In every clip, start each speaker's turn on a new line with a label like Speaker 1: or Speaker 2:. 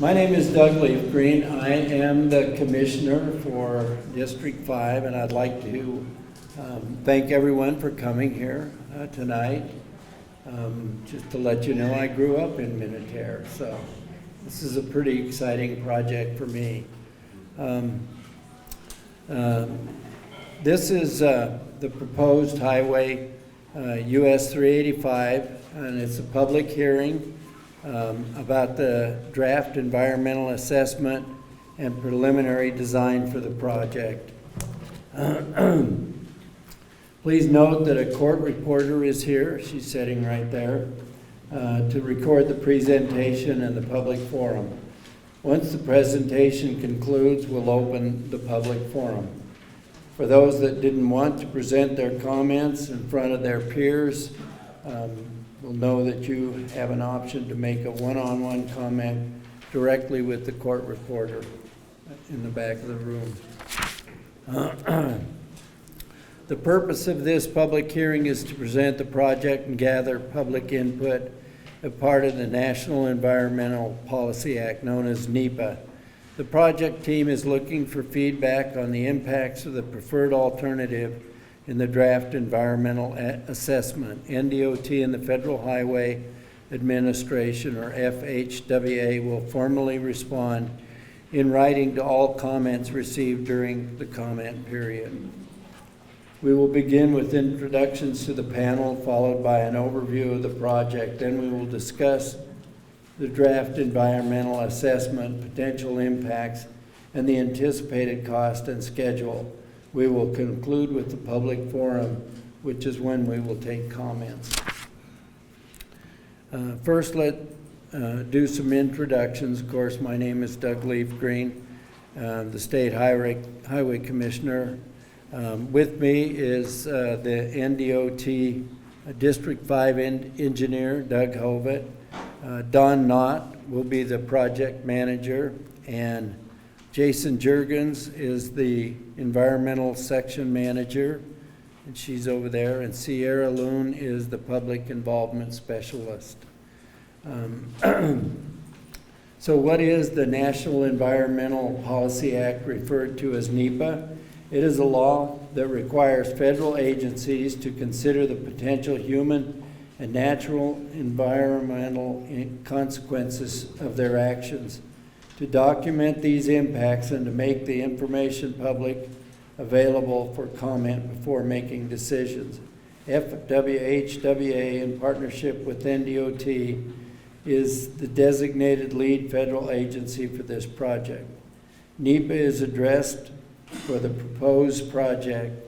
Speaker 1: My name is Doug Leaf Green. I am the commissioner for District 5, and I'd like to thank everyone for coming here tonight. Just to let you know, I grew up in Minatare, so this is a pretty exciting project for me. This is the proposed highway US-385, and it's a public hearing about the draft environmental assessment and preliminary design for the project. Please note that a court reporter is here, she's sitting right there, to record the presentation and the public forum. Once the presentation concludes, we'll open the public forum. For those that didn't want to present their comments in front of their peers, we'll know that you have an option to make a one-on-one comment directly with the court reporter in the back of the room. The purpose of this public hearing is to present the project and gather public input as part of the National Environmental Policy Act, known as NEPA. The project team is looking for feedback on the impacts of the preferred alternative in the draft environmental assessment. NDOT and the Federal Highway Administration, or FHWA, will formally respond in writing to all comments received during the comment period. We will begin with introductions to the panel, followed by an overview of the project. Then we will discuss the draft environmental assessment, potential impacts, and the anticipated cost and schedule. We will conclude with the public forum, which is when we will take comments. First, let's do some introductions. Of course, my name is Doug Leaf Green, the State Highway Commissioner. With me is the NDOT District 5 engineer, Doug Hovitt. Don Knott will be the project manager, and Jason Juergens is the environmental section manager, and she's over there, and Sierra Loon is the public involvement specialist. So what is the National Environmental Policy Act, referred to as NEPA? It is a law that requires federal agencies to consider the potential human and natural environmental consequences of their actions, to document these impacts, and to make the information public available for comment before making decisions. FWHWA, in partnership with NDOT, is the designated lead federal agency for this project. NEPA is addressed for the proposed project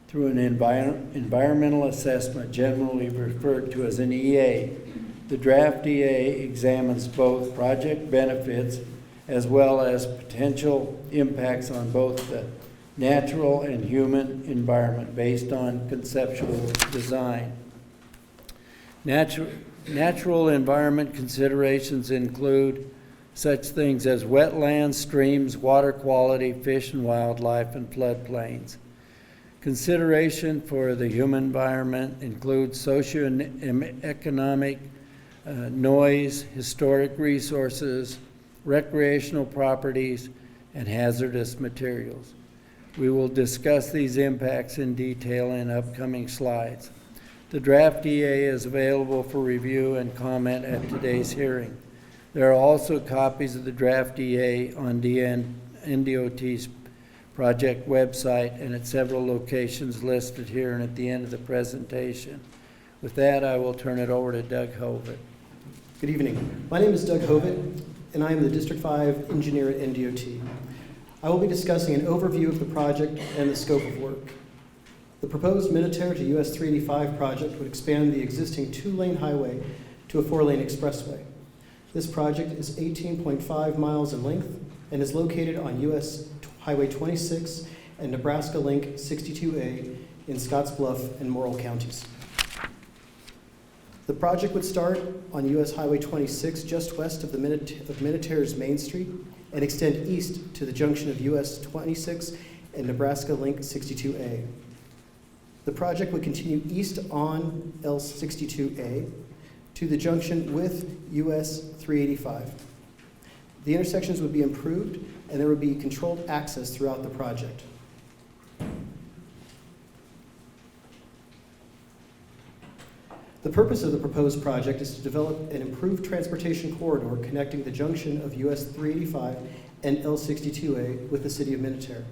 Speaker 1: through an environmental assessment, generally referred to as an EA. The draft EA examines both project benefits as well as potential impacts on both the natural and human environment based on conceptual design. Natural environment considerations include such things as wetlands, streams, water quality, fish and wildlife, and floodplains. Consideration for the human environment includes socioeconomic, noise, historic resources, recreational properties, and hazardous materials. We will discuss these impacts in detail in upcoming slides. The draft EA is available for review and comment at today's hearing. There are also copies of the draft EA on NDOT's project website and at several locations listed here and at the end of the presentation. With that, I will turn it over to Doug Hovitt.
Speaker 2: Good evening. My name is Doug Hovitt, and I am the District 5 engineer at NDOT. I will be discussing an overview of the project and the scope of work. The proposed Minatare to US-385 project would expand the existing 2-lane highway to a 4-lane expressway. This project is 18.5 miles in length and is located on US Highway 26 and Nebraska Link 62A in Scottsbluff and Morrill counties. The project would start on US Highway 26 just west of Minatare's Main Street and extend east to the junction of US 26 and Nebraska Link 62A. The project would continue east on L62A to the junction with US 385. The intersections would be improved, and there would be controlled access throughout the project. The purpose of the proposed project is to develop an improved transportation corridor connecting the junction of US-385 and L62A with the city of Minatare.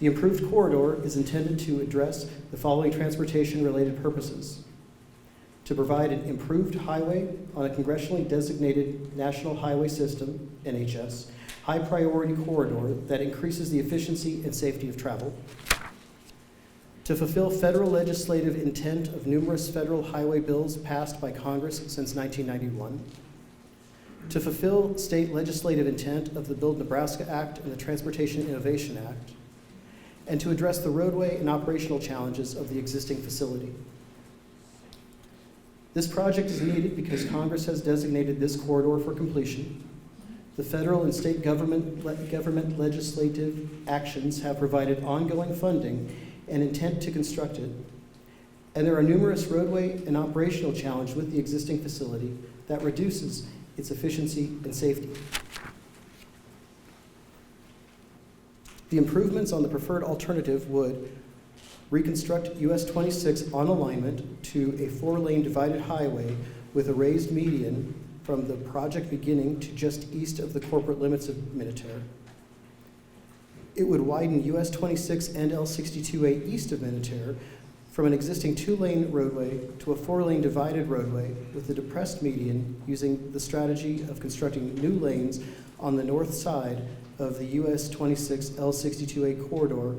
Speaker 2: The improved corridor is intended to address the following transportation-related purposes: to provide an improved highway on a congressionally designated National Highway System, NHS, high-priority corridor that increases the efficiency and safety of travel; to fulfill federal legislative intent of numerous federal highway bills passed by Congress since 1991; to fulfill state legislative intent of the Build Nebraska Act and the Transportation Innovation Act; and to address the roadway and operational challenges of the existing facility. This project is needed because Congress has designated this corridor for completion. The federal and state government legislative actions have provided ongoing funding and intent to construct it, and there are numerous roadway and operational challenges with the existing facility that reduces its efficiency and safety. The improvements on the preferred alternative would reconstruct US 26 on alignment to a 4-lane divided highway with a raised median from the project beginning to just east of the corporate limits of Minatare. It would widen US 26 and L62A east of Minatare from an existing 2-lane roadway to a 4-lane divided roadway with a depressed median, using the strategy of constructing new lanes on the north side of the US 26 L62A corridor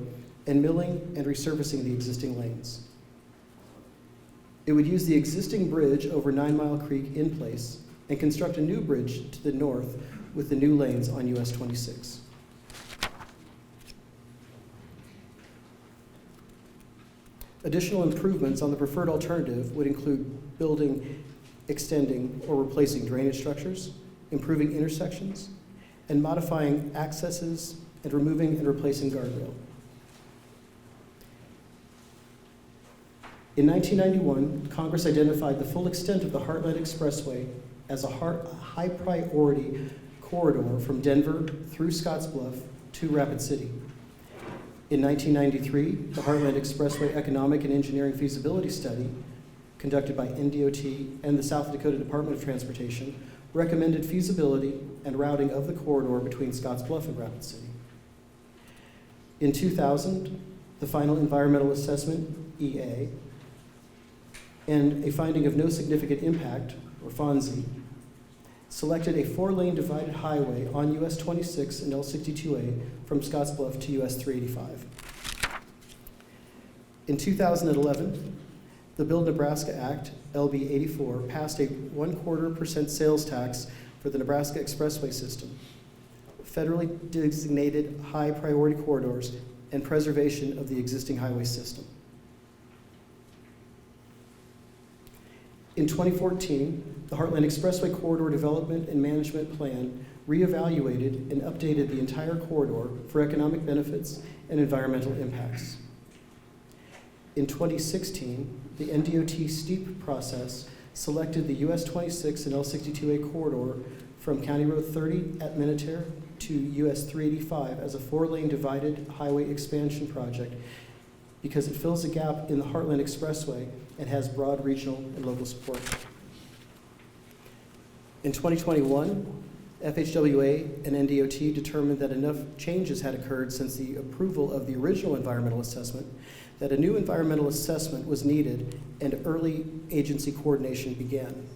Speaker 2: and milling and resurfacing the existing lanes. It would use the existing bridge over 9 Mile Creek in place and construct a new bridge to the north with the new lanes on US 26. Additional improvements on the preferred alternative would include building, extending, or replacing drainage structures, improving intersections, and modifying accesses and removing and replacing guardrail. In 1991, Congress identified the full extent of the Heartland Expressway as a high priority corridor from Denver through Scottsbluff to Rapid City. In 1993, the Heartland Expressway Economic and Engineering Feasibility Study, conducted by NDOT and the South Dakota Department of Transportation, recommended feasibility and routing of the corridor between Scottsbluff and Rapid City. In 2000, the final environmental assessment, EA, and a finding of no significant impact, or FONSI, selected a 4-lane divided highway on US 26 and L62A from Scottsbluff to US 385. In 2011, the Build Nebraska Act, LB 84, passed a 1/4% sales tax for the Nebraska Expressway system, federally designated high priority corridors, and preservation of the existing highway system. In 2014, the Heartland Expressway Corridor Development and Management Plan reevaluated and updated the entire corridor for economic benefits and environmental impacts. In 2016, the NDOT STEEP process selected the US 26 and L62A corridor from County Road 30 at Minatare to US 385 as a 4-lane divided highway expansion project because it fills a gap in the Heartland Expressway and has broad regional and local support. In 2021, FHWA and NDOT determined that enough changes had occurred since the approval of the original environmental assessment that a new environmental assessment was needed and early agency coordination began.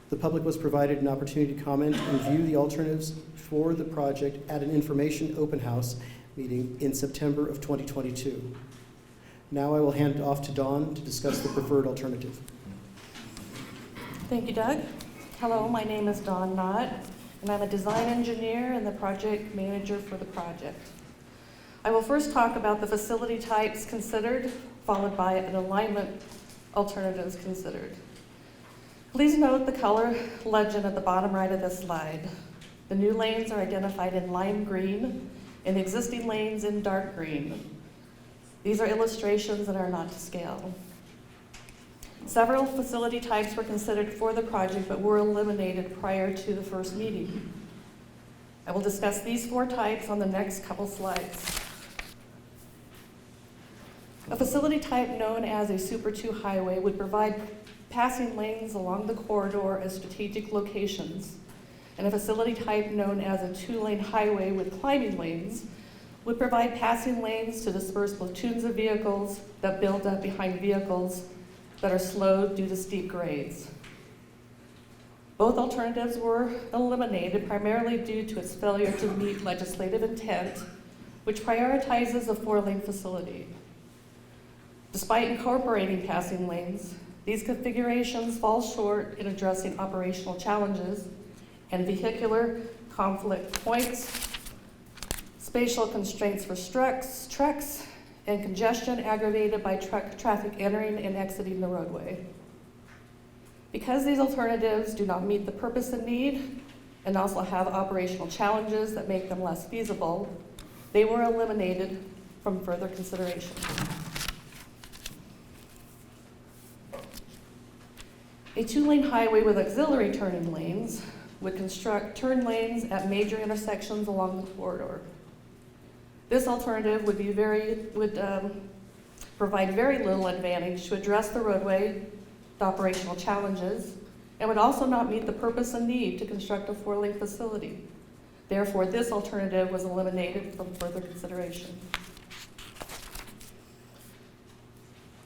Speaker 2: The public was provided an opportunity to comment and view the alternatives for the project at an information open house meeting in September of 2022. Now I will hand it off to Dawn to discuss the preferred alternative.
Speaker 3: Thank you, Doug. Hello, my name is Dawn Knott, and I'm a design engineer and the project manager for the project. I will first talk about the facility types considered, followed by an alignment alternatives considered. Please note the color legend at the bottom right of this slide. The new lanes are identified in lime green and the existing lanes in dark green. These are illustrations and are not to scale. Several facility types were considered for the project but were eliminated prior to the first meeting. I will discuss these 4 types on the next couple slides. A facility type known as a Super 2 highway would provide passing lanes along the corridor at strategic locations, and a facility type known as a 2-lane highway with climbing lanes would provide passing lanes to disperse platoons of vehicles that build up behind vehicles that are slowed due to steep grades. Both alternatives were eliminated primarily due to its failure to meet legislative intent, which prioritizes a 4-lane facility. Despite incorporating passing lanes, these configurations fall short in addressing operational challenges and vehicular conflict points, spatial constraints for trucks, and congestion aggravated by truck traffic entering and exiting the roadway. Because these alternatives do not meet the purpose and need, and also have operational challenges that make them less feasible, they were eliminated from further consideration. A 2-lane highway with auxiliary turning lanes would construct turn lanes at major intersections along the corridor. This alternative would provide very little advantage to address the roadway, the operational challenges, and would also not meet the purpose and need to construct a 4-lane facility. Therefore, this alternative was eliminated from further consideration.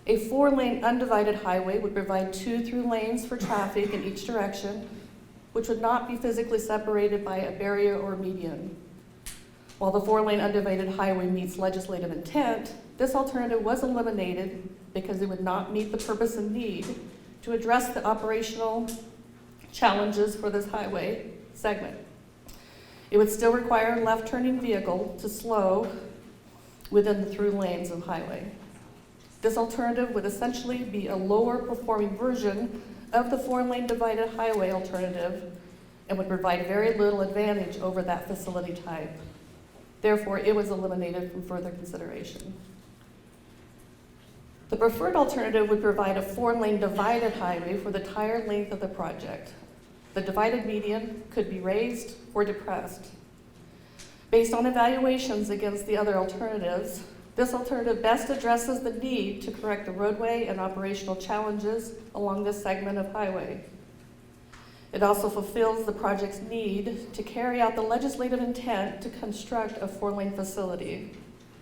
Speaker 3: A 4-lane undivided highway would provide 2 through lanes for traffic in each direction, which would not be physically separated by a barrier or median. While the 4-lane undivided highway meets legislative intent, this alternative was eliminated because it would not meet the purpose and need to address the operational challenges for this highway segment. It would still require a left-turning vehicle to slow within the through lanes of highway. This alternative would essentially be a lower performing version of the 4-lane divided highway alternative and would provide very little advantage over that facility type. Therefore, it was eliminated from further consideration. The preferred alternative would provide a 4-lane divided highway for the entire length of the project. The divided median could be raised or depressed. Based on evaluations against the other alternatives, this alternative best addresses the need to correct the roadway and operational challenges along this segment of highway. It also fulfills the project's need to carry out the legislative intent to construct a 4-lane facility.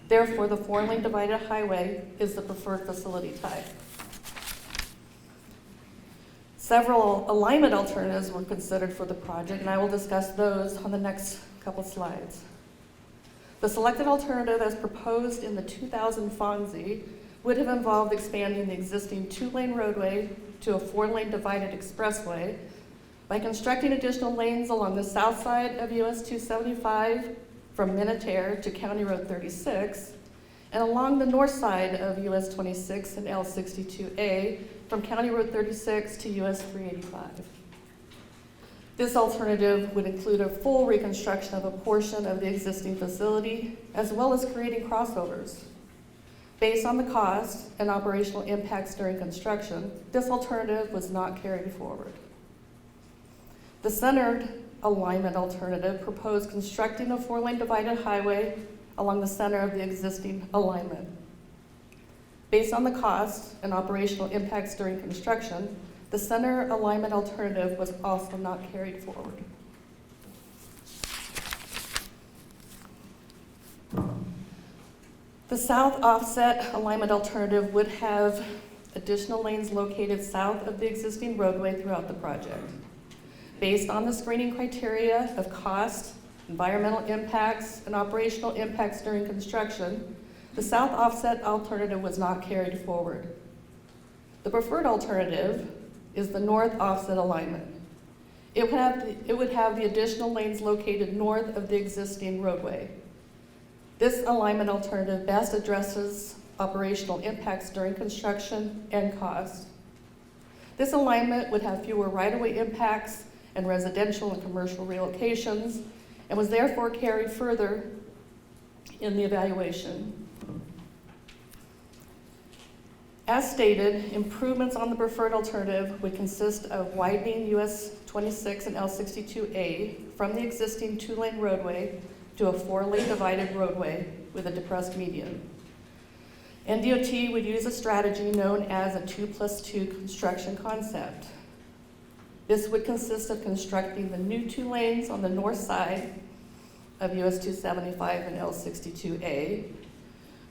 Speaker 3: Therefore, the 4-lane divided highway is the preferred facility type. Several alignment alternatives were considered for the project, and I will discuss those on the next couple slides. The selected alternative as proposed in the 2000 FONSI would have involved expanding the existing 2-lane roadway to a 4-lane divided expressway by constructing additional lanes along the south side of US-385 from Minatare to County Road 36 and along the north side of US-26 and L62A from County Road 36 to US-385. This alternative would include a full reconstruction of a portion of the existing facility, as well as creating crossovers. Based on the cost and operational impacts during construction, this alternative was not carried forward. The centered alignment alternative proposed constructing a 4-lane divided highway along the center of the existing alignment. Based on the cost and operational impacts during construction, the center alignment alternative was also not carried forward. The south offset alignment alternative would have additional lanes located south of the existing roadway throughout the project. Based on the screening criteria of cost, environmental impacts, and operational impacts during construction, the south offset alternative was not carried forward. The preferred alternative is the north offset alignment. It would have the additional lanes located north of the existing roadway. This alignment alternative best addresses operational impacts during construction and cost. This alignment would have fewer right-of-way impacts and residential and commercial relocations, and was therefore carried further in the evaluation. As stated, improvements on the preferred alternative would consist of widening US US-26 and L-62A from the existing 2-lane roadway to a 4-lane divided roadway with a depressed median. NDOT would use a strategy known as a 2+2 construction concept. This would consist of constructing the new 2 lanes on the north side of US-275 and L-62A,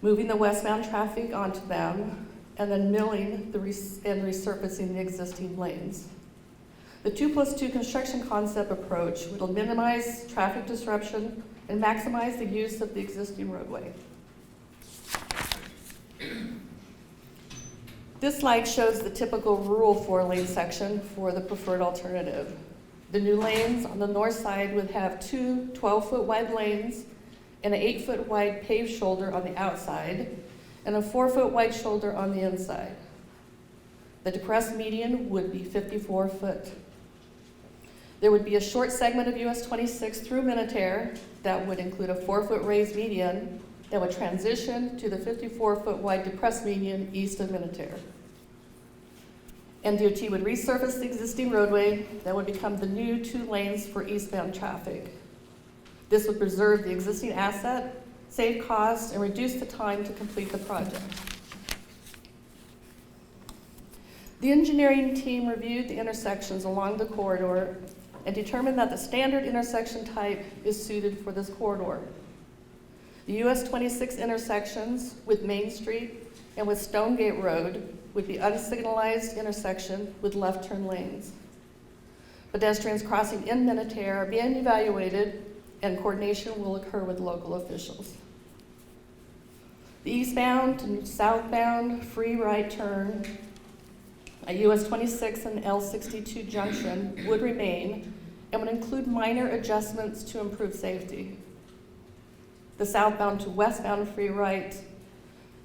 Speaker 3: moving the westbound traffic onto them, and then milling and resurfacing the existing lanes. The 2+2 construction concept approach will minimize traffic disruption and maximize the use of the existing roadway. This slide shows the typical rural 4-lane section for the preferred alternative. The new lanes on the north side would have 2 12-foot wide lanes and an 8-foot wide paved shoulder on the outside and a 4-foot wide shoulder on the inside. The depressed median would be 54 foot. There would be a short segment of US-26 through Minatare that would include a 4-foot raised median that would transition to the 54-foot wide depressed median east of Minatare. NDOT would resurface the existing roadway that would become the new 2 lanes for eastbound traffic. This would preserve the existing asset, save costs, and reduce the time to complete the project. The engineering team reviewed the intersections along the corridor and determined that the standard intersection type is suited for this corridor. The US-26 intersections with Main Street and with Stonegate Road would be unsignalized intersection with left turn lanes. Pedestrians crossing in Minatare are being evaluated and coordination will occur with local officials. The eastbound and southbound free right turn at US-26 and L-62 junction would remain and would include minor adjustments to improve safety. The southbound to westbound free right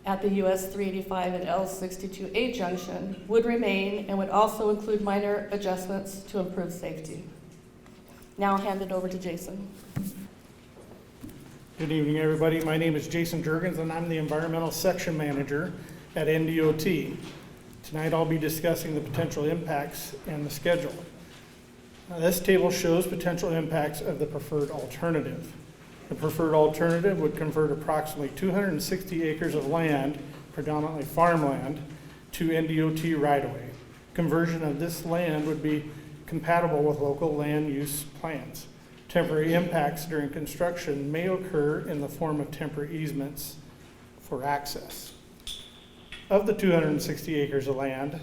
Speaker 3: at the US-385 and L-62A junction would remain and would also include minor adjustments to improve safety. Now I'll hand it over to Jason.
Speaker 4: Good evening, everybody. My name is Jason Jurgens, and I'm the Environmental Section Manager at NDOT. Tonight I'll be discussing the potential impacts and the schedule. This table shows potential impacts of the preferred alternative. The preferred alternative would convert approximately 260 acres of land, predominantly farmland, to NDOT right-of-way. Conversion of this land would be compatible with local land use plans. Temporary impacts during construction may occur in the form of temporary easements for access. Of the 260 acres of land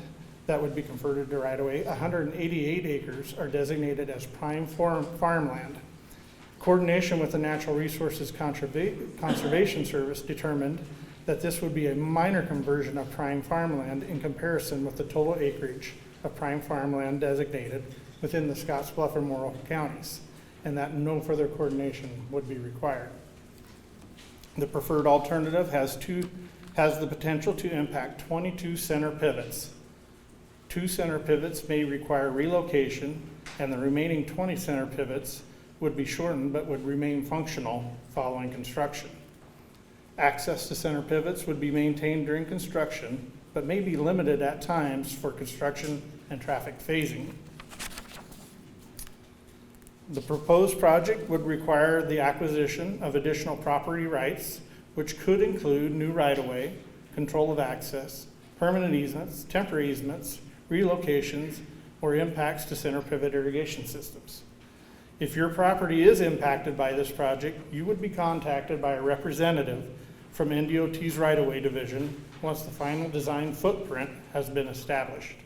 Speaker 4: that would be converted to right-of-way, 188 acres are designated as prime farmland. Coordination with the Natural Resources Conservation Service determined that this would be a minor conversion of prime farmland in comparison with the total acreage of prime farmland designated within the Scottsbluff and Morrow counties, and that no further coordination would be required. The preferred alternative has the potential to impact 22 center pivots. 2 center pivots may require relocation, and the remaining 20 center pivots would be shortened but would remain functional following construction. Access to center pivots would be maintained during construction, but may be limited at times for construction and traffic phasing. The proposed project would require the acquisition of additional property rights, which could include new right-of-way, control of access, permanent easements, temporary easements, relocations, or impacts to center pivot irrigation systems. If your property is impacted by this project, you would be contacted by a representative from NDOT's right-of-way division once the final design footprint has been established.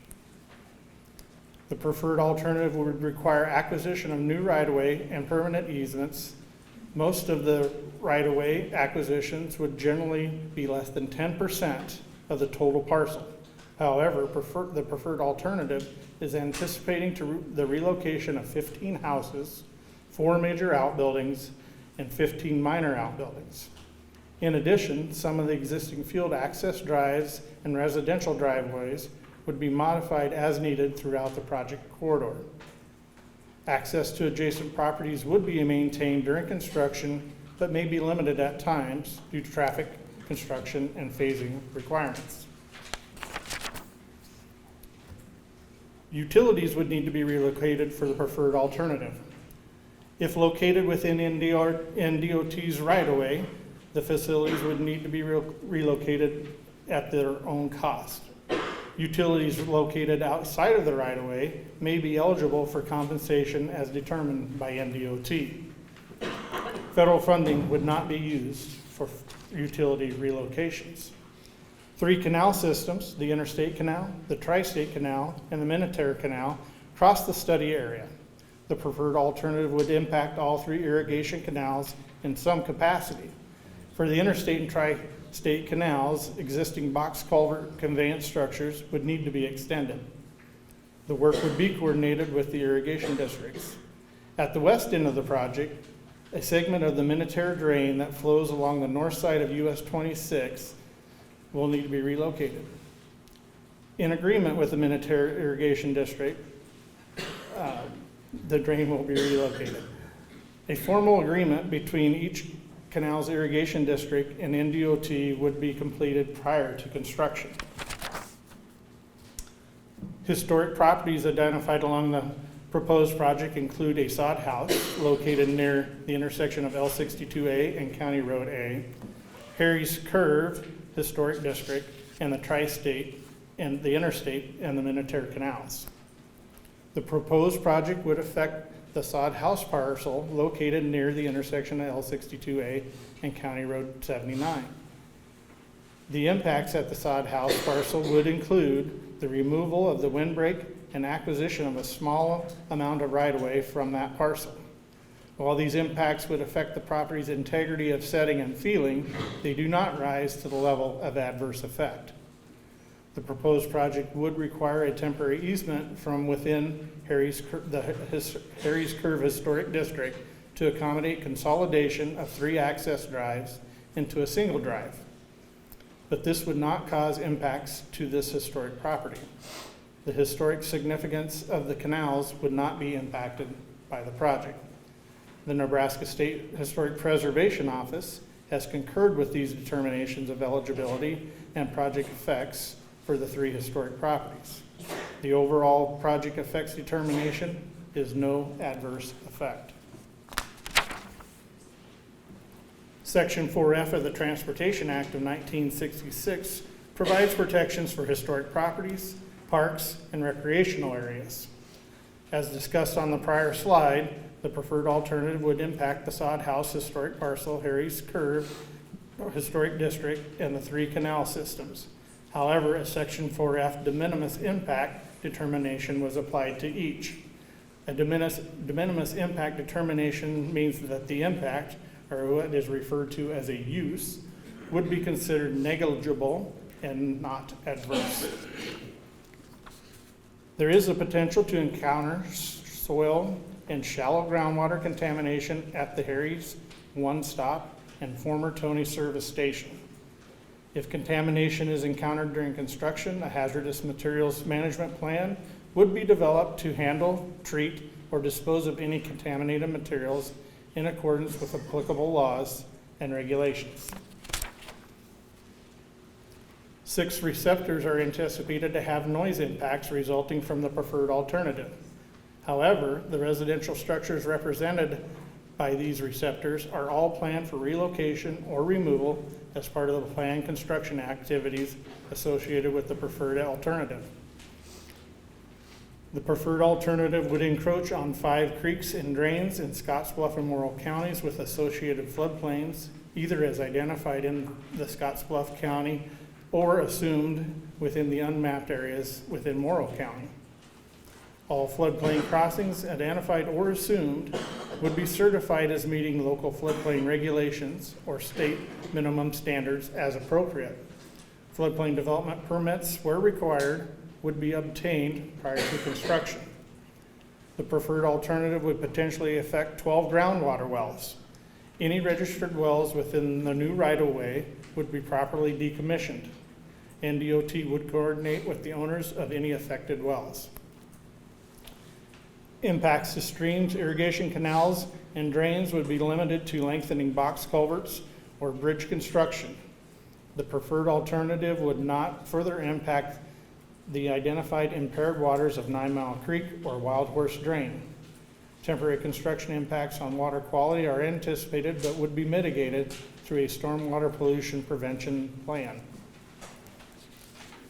Speaker 4: The preferred alternative would require acquisition of new right-of-way and permanent easements. Most of the right-of-way acquisitions would generally be less than 10% of the total parcel. However, the preferred alternative is anticipating the relocation of 15 houses, 4 major outbuildings, and 15 minor outbuildings. In addition, some of the existing field access drives and residential driveways would be modified as needed throughout the project corridor. Access to adjacent properties would be maintained during construction, but may be limited at times due to traffic, construction, and phasing requirements. Utilities would need to be relocated for the preferred alternative. If located within NDOT's right-of-way, the facilities would need to be relocated at their own cost. Utilities located outside of the right-of-way may be eligible for compensation as determined by NDOT. Federal funding would not be used for utility relocations. 3 canal systems, the Interstate Canal, the Tri-State Canal, and the Minatare Canal, cross the study area. The preferred alternative would impact all 3 irrigation canals in some capacity. For the interstate and tri-state canals, existing box culvert conveyance structures would need to be extended. The work would be coordinated with the irrigation districts. At the west end of the project, a segment of the Minatare drain that flows along the north side of US-26 will need to be relocated. In agreement with the Minatare irrigation district, the drain will be relocated. A formal agreement between each canal's irrigation district and NDOT would be completed prior to construction. Historic properties identified along the proposed project include a sod house located near the intersection of L62A and County Road A, Harry's Curve Historic District, and the Tri-State and the Interstate and the Minatare Canals. The proposed project would affect the sod house parcel located near the intersection of L62A and County Road 79. The impacts at the sod house parcel would include the removal of the windbreak and acquisition of a small amount of right-of-way from that parcel. While these impacts would affect the property's integrity of setting and feeling, they do not rise to the level of adverse effect. The proposed project would require a temporary easement from within Harry's Curve Historic District to accommodate consolidation of 3 access drives into a single drive. But this would not cause impacts to this historic property. The historic significance of the canals would not be impacted by the project. The Nebraska State Historic Preservation Office has concurred with these determinations of eligibility and project effects for the 3 historic properties. The overall project effects determination is no adverse effect. Section 4F of the Transportation Act of 1966 provides protections for historic properties, parks, and recreational areas. As discussed on the prior slide, the preferred alternative would impact the sod house historic parcel, Harry's Curve Historic District, and the 3 canal systems. However, a Section 4F de minimis impact determination was applied to each. A de minimis impact determination means that the impact, or what is referred to as a use, would be considered negligible and not adverse. There is a potential to encounter soil and shallow groundwater contamination at the Harry's One Stop and former Tony Service Station. If contamination is encountered during construction, a hazardous materials management plan would be developed to handle, treat, or dispose of any contaminated materials in accordance with applicable laws and regulations. 6 receptors are anticipated to have noise impacts resulting from the preferred alternative. However, the residential structures represented by these receptors are all planned for relocation or removal as part of the planned construction activities associated with the preferred alternative. The preferred alternative would encroach on 5 creeks and drains in Scottsbluff and Morrill counties with associated floodplains, either as identified in the Scottsbluff County or assumed within the unmapped areas within Morrill County. All floodplain crossings identified or assumed would be certified as meeting local floodplain regulations or state minimum standards as appropriate. Floodplain development permits, where required, would be obtained prior to construction. The preferred alternative would potentially affect 12 groundwater wells. Any registered wells within the new right-of-way would be properly decommissioned. NDOT would coordinate with the owners of any affected wells. Impacts to streams, irrigation canals, and drains would be limited to lengthening box culverts or bridge construction. The preferred alternative would not further impact the identified impaired waters of 9 Mile Creek or Wild Horse Drain. Temporary construction impacts on water quality are anticipated but would be mitigated through a stormwater pollution prevention plan.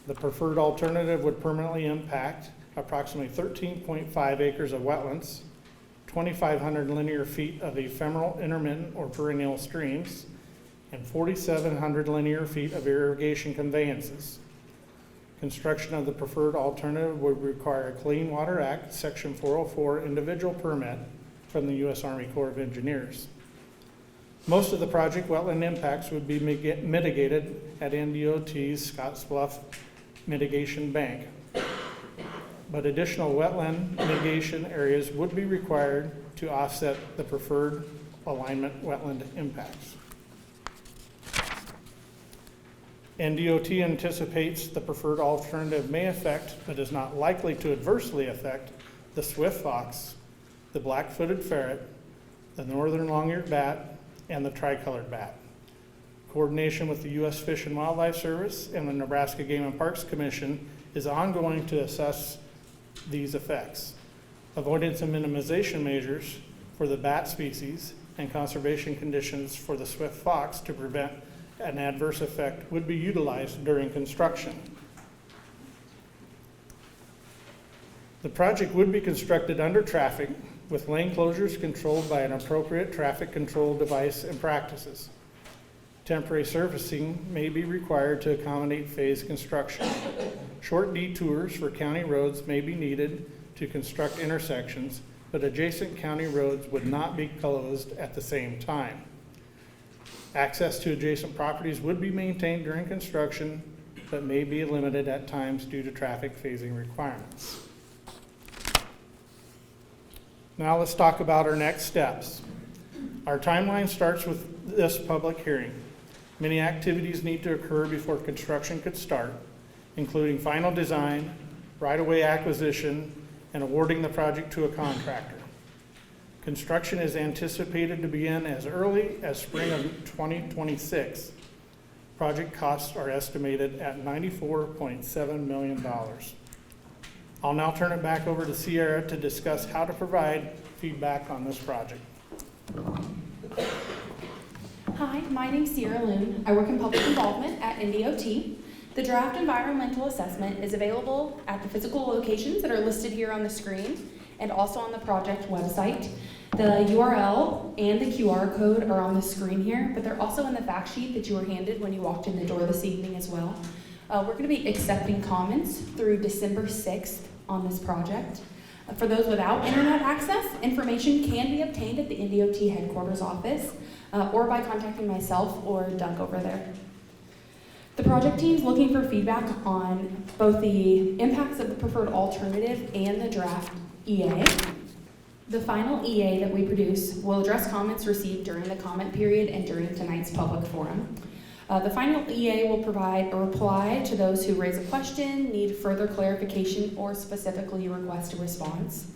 Speaker 4: The preferred alternative would permanently impact approximately 13.5 acres of wetlands, 2,500 linear feet of ephemeral, intermittent, or perennial streams, and 4,700 linear feet of irrigation conveyances. Construction of the preferred alternative would require a Clean Water Act, Section 404 individual permit from the U.S. Army Corps of Engineers. Most of the project wetland impacts would be mitigated at NDOT's Scottsbluff Mitigation Bank, but additional wetland mitigation areas would be required to offset the preferred alignment wetland impacts. NDOT anticipates the preferred alternative may affect, but is not likely to adversely affect, the swift fox, the black-footed ferret, the northern long-eared bat, and the tricolored bat. Coordination with the U.S. Fish and Wildlife Service and the Nebraska Game and Parks Commission is ongoing to assess these effects. Avoidance and minimization measures for the bat species and conservation conditions for the swift fox to prevent an adverse effect would be utilized during construction. The project would be constructed under traffic with lane closures controlled by an appropriate traffic control device and practices. Temporary surfacing may be required to accommodate phased construction. Short detours for county roads may be needed to construct intersections, but adjacent county roads would not be closed at the same time. Access to adjacent properties would be maintained during construction, but may be limited at times due to traffic phasing requirements. Now let's talk about our next steps. Our timeline starts with this public hearing. Many activities need to occur before construction could start, including final design, right-of-way acquisition, and awarding the project to a contractor. Construction is anticipated to begin as early as spring of 2026. Project costs are estimated at $94.7 million. I'll now turn it back over to Sierra to discuss how to provide feedback on this project.
Speaker 5: Hi, my name's Sierra Loon. I work in public involvement at NDOT. The draft environmental assessment is available at the physical locations that are listed here on the screen and also on the project website. The URL and the QR code are on the screen here, but they're also in the fact sheet that you were handed when you walked in the door this evening as well. We're going to be accepting comments through December 6th on this project. For those without internet access, information can be obtained at the NDOT headquarters office or by contacting myself or Doug over there. The project team is looking for feedback on both the impacts of the preferred alternative and the draft EA. The final EA that we produce will address comments received during the comment period and during tonight's public forum. The final EA will provide a reply to those who raise a question, need further clarification, or specifically request a response.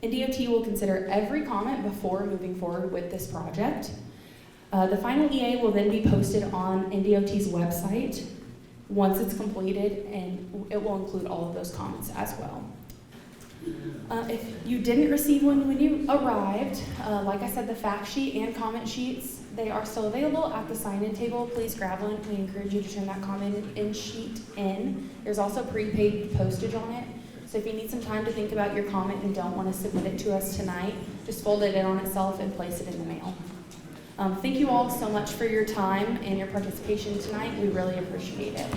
Speaker 5: NDOT will consider every comment before moving forward with this project. The final EA will then be posted on NDOT's website once it's completed, and it will include all of those comments as well. If you didn't receive one when you arrived, like I said, the fact sheet and comment sheets, they are still available at the sign-in table. Please grab one. We encourage you to turn that comment-in sheet in. There's also prepaid postage on it. So if you need some time to think about your comment and don't want to submit it to us tonight, just fold it in on itself and place it in the mail. Thank you all so much for your time and your participation tonight. We really appreciate it.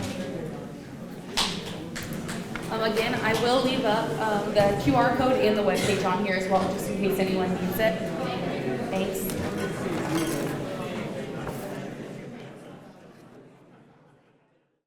Speaker 5: Again, I will leave up the QR code and the webpage on here as well, just in case anyone needs it. Thanks.